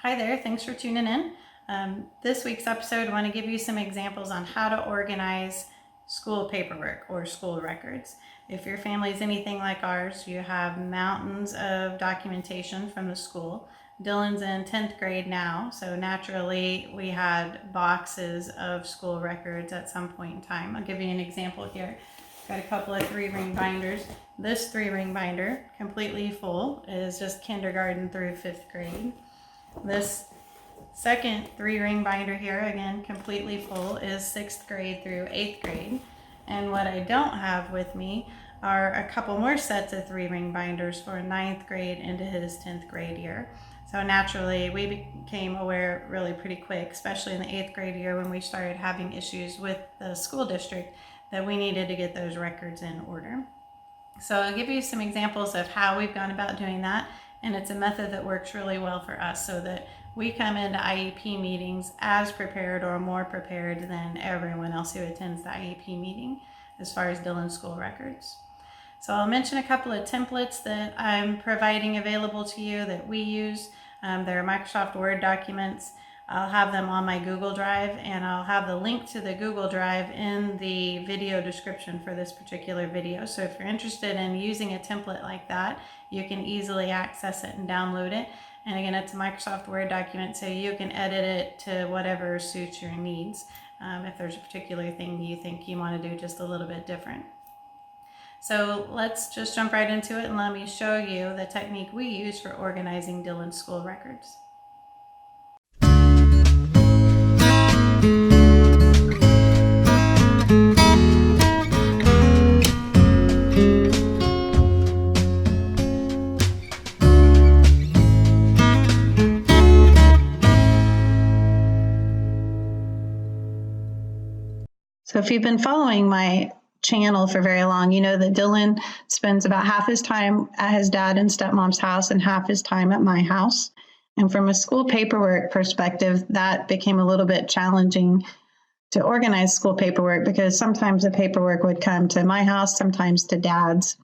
Hi there, thanks for tuning in. This week's episode, I want to give you some examples on how to organize school paperwork or school records. If your family is anything like ours, you have mountains of documentation from the school. Dylan's in 10th grade now, so naturally we had boxes of school records at some point in time. I'll give you an example here. Got a couple of 3-ring binders. This 3-ring binder, completely full, is just kindergarten through 5th grade. This second 3-ring binder here, again, completely full, is 6th grade through 8th grade. And what I don't have with me are a couple more sets of 3-ring binders for 9th grade into his 10th grade year. So naturally, we became aware really pretty quick, especially in the 8th grade year when we started having issues with the school district, that we needed to get those records in order. So I'll give you some examples of how we've gone about doing that. And it's a method that works really well for us so that we come into IEP meetings as prepared or more prepared than everyone else who attends the IEP meeting as far as Dylan's school records. So I'll mention a couple of templates that I'm providing available to you that we use. They're Microsoft Word documents. I'll have them on my Google Drive, and I'll have the link to the Google Drive in the video description for this particular video. So if you're interested in using a template like that, you can easily access it and download it. And again, it's a Microsoft Word document, so you can edit it to whatever suits your needs, if there's a particular thing you think you want to do just a little bit different. So let's just jump right into it and let me show you the technique we use for organizing Dylan's school records. So if you've been following my channel for very long, you know that Dylan spends about half his time at his dad and stepmom's house and half his time at my house. And from a school paperwork perspective, that became a little bit challenging to organize school paperwork because sometimes the paperwork would come to my house, sometimes to dad's.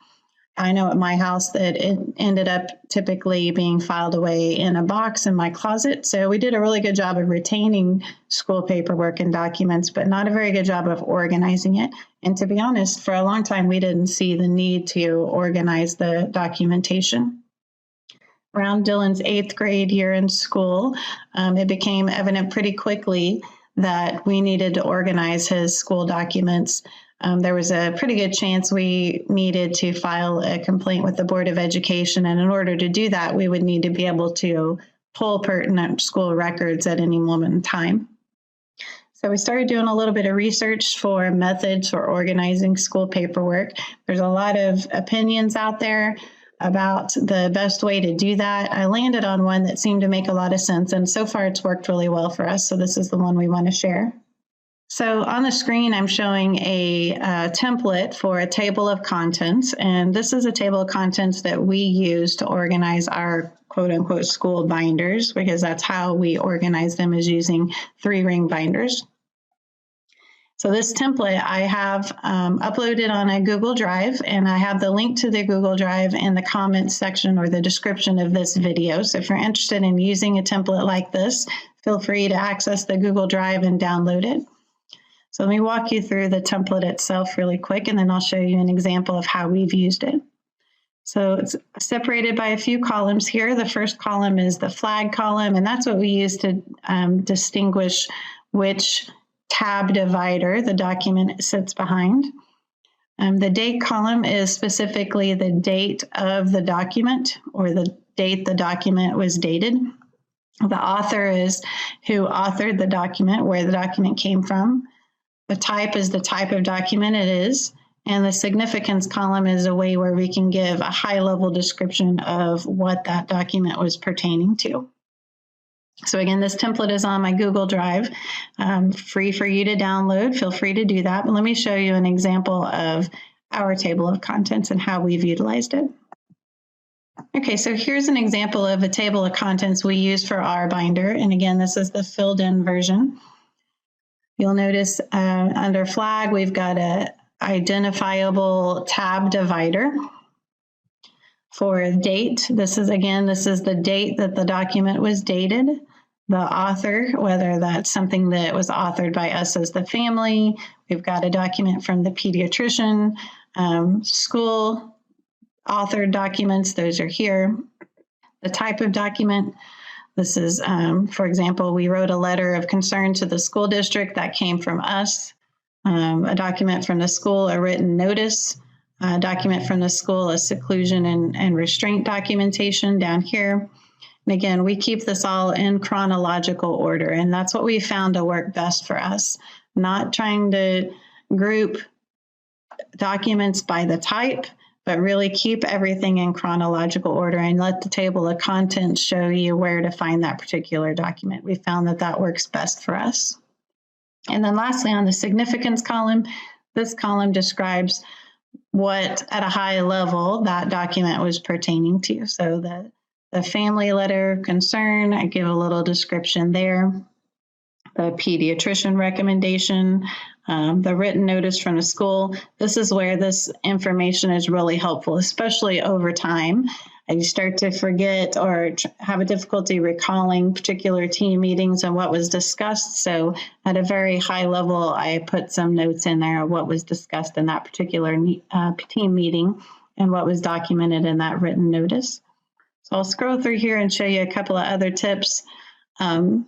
I know at my house that it ended up typically being filed away in a box in my closet. So we did a really good job of retaining school paperwork and documents, but not a very good job of organizing it. And to be honest, for a long time, we didn't see the need to organize the documentation. Around Dylan's 8th grade year in school, it became evident pretty quickly that we needed to organize his school documents. There was a pretty good chance we needed to file a complaint with the Board of Education, and in order to do that, we would need to be able to pull pertinent school records at any moment in time. So we started doing a little bit of research for methods for organizing school paperwork. There's a lot of opinions out there about the best way to do that. I landed on one that seemed to make a lot of sense, and so far it's worked really well for us, so this is the one we want to share. So on the screen, I'm showing a template for a table of contents, and this is a table of contents that we use to organize our quote-unquote school binders, because that's how we organize them, is using 3-ring binders. So this template I have uploaded on a Google Drive, and I have the link to the Google Drive in the comments section or the description of this video. So if you're interested in using a template like this, feel free to access the Google Drive and download it. So let me walk you through the template itself really quick, and then I'll show you an example of how we've used it. So it's separated by a few columns here. The first column is the flag column, and that's what we use to distinguish which tab divider the document sits behind. The date column is specifically the date of the document, or the date the document was dated. The author is who authored the document, where the document came from. The type is the type of document it is, and the significance column is a way where we can give a high-level description of what that document was pertaining to. So again, this template is on my Google Drive, free for you to download. Feel free to do that, but let me show you an example of our table of contents and how we've utilized it. Okay, so here's an example of a table of contents we use for our binder, and again, this is the filled-in version. You'll notice under flag, we've got a identifiable tab divider. For date, this is the date that the document was dated. The author, whether that's something that was authored by us as the family. We've got a document from the pediatrician, school authored documents, those are here. The type of document, this is, for example, we wrote a letter of concern to the school district that came from us. A document from the school, a written notice. A document from the school, a seclusion and restraint documentation down here. And again, we keep this all in chronological order, and that's what we found to work best for us. Not trying to group documents by the type, but really keep everything in chronological order and let the table of contents show you where to find that particular document. We found that that works best for us. And then lastly, on the significance column, this column describes what at a high level that document was pertaining to. So the family letter of concern, I give a little description there. The pediatrician recommendation, the written notice from the school. This is where this information is really helpful, especially over time. You start to forget or have a difficulty recalling particular team meetings and what was discussed. So at a very high level, I put some notes in there of what was discussed in that particular team meeting and what was documented in that written notice. So I'll scroll through here and show you a couple of other tips. I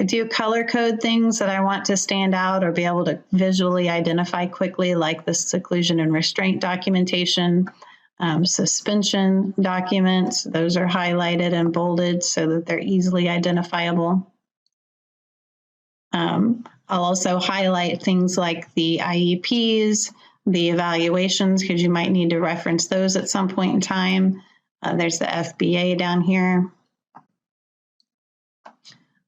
do color code things that I want to stand out or be able to visually identify quickly, like the seclusion and restraint documentation. Suspension documents, those are highlighted and bolded so that they're easily identifiable. I'll also highlight things like the IEPs, the evaluations, because you might need to reference those at some point in time. There's the FBA down here.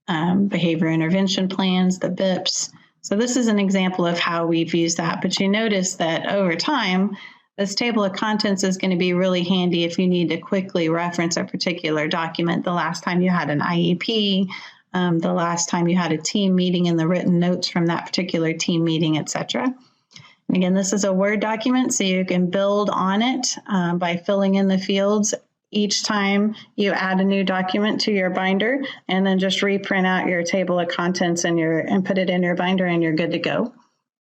Behavior intervention plans, the BIPs. So this is an example of how we've used that, but you notice that over time, this table of contents is going to be really handy if you need to quickly reference a particular document. The last time you had an IEP, the last time you had a team meeting and the written notes from that particular team meeting, etc. And again, this is a Word document, so you can build on it by filling in the fields each time you add a new document to your binder, and then just reprint out your table of contents and put it in your binder, and you're good to go.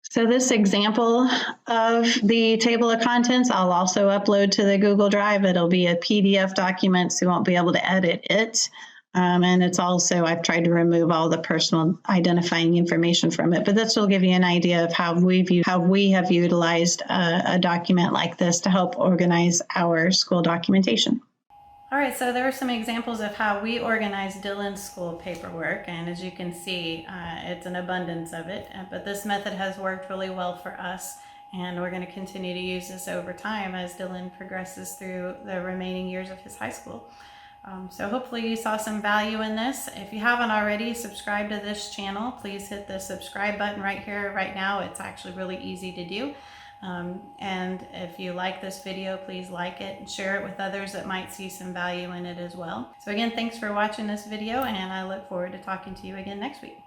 So this example of the table of contents, I'll also upload to the Google Drive. It'll be a PDF document, so you won't be able to edit it. And it's also, I've tried to remove all the personal identifying information from it, but this will give you an idea of how we have utilized a document like this to help organize our school documentation. All right, so there are some examples of how we organize Dylan's school paperwork, and as you can see, it's an abundance of it, but this method has worked really well for us, and we're going to continue to use this over time as Dylan progresses through the remaining years of his high school. So hopefully you saw some value in this. If you haven't already subscribed to this channel, please hit the subscribe button right here, right now. It's actually really easy to do. And if you like this video, please like it and share it with others that might see some value in it as well. So again, thanks for watching this video, and I look forward to talking to you again next week.